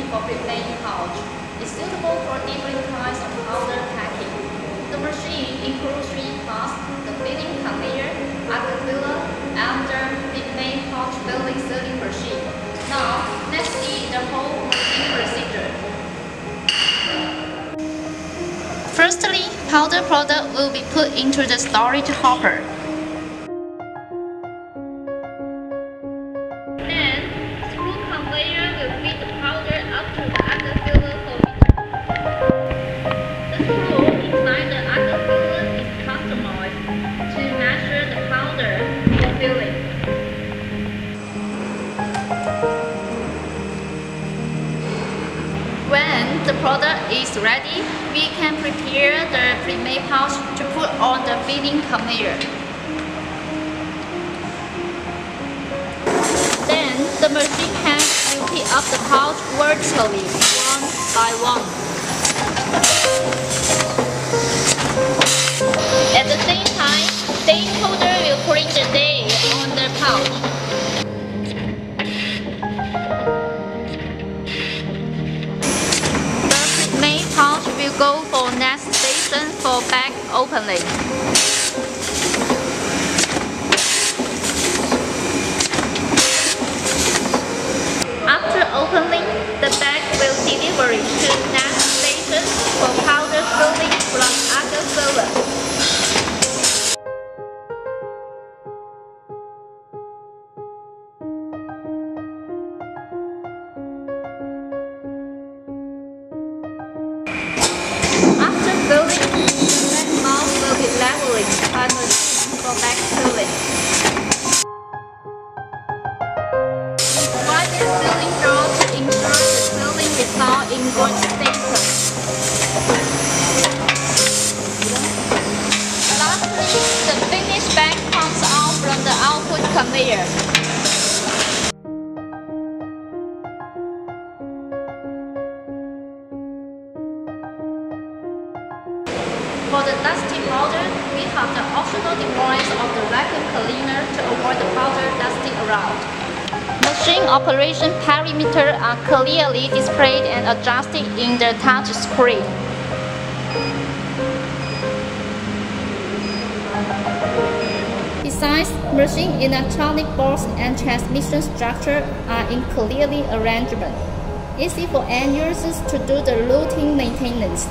for premade pouch. It's suitable for different kinds of powder packing. The machine includes 3 parts: the filling conveyor, Auger Filler, and the premade pouch filling sealing machine. Now, let's see the whole working procedure. Firstly, powder product will be put into the storage hopper. Then, screw conveyor will feed the powder up to the Auger Filler holder. The screw inside the Auger Filler is customized to measure the powder for filling. When the product is ready, we can prepare the premade pouch to put on the filling conveyor. Then the machine hand will pick up the pouch vertically, one by one. At the same time, the encoder will print the date on the pouch. Pouch will go for next station for bag opening. After opening, the bag will deliver it to next station for powder filling from Auger Filler. Filling, the bag mouth will be leveling by machine for bag filling. Wipe the filling jar to ensure the filling is now in good status. Lastly, the finished bag comes out from the output conveyor. For the dusty powder, we have the optional device of the vacuum cleaner to avoid the powder dusting around. Machine operation parameters are clearly displayed and adjusted in the touch screen. Besides, machine electronic box and transmission structure are in clearly arrangement, easy for end users to do the routine maintenance.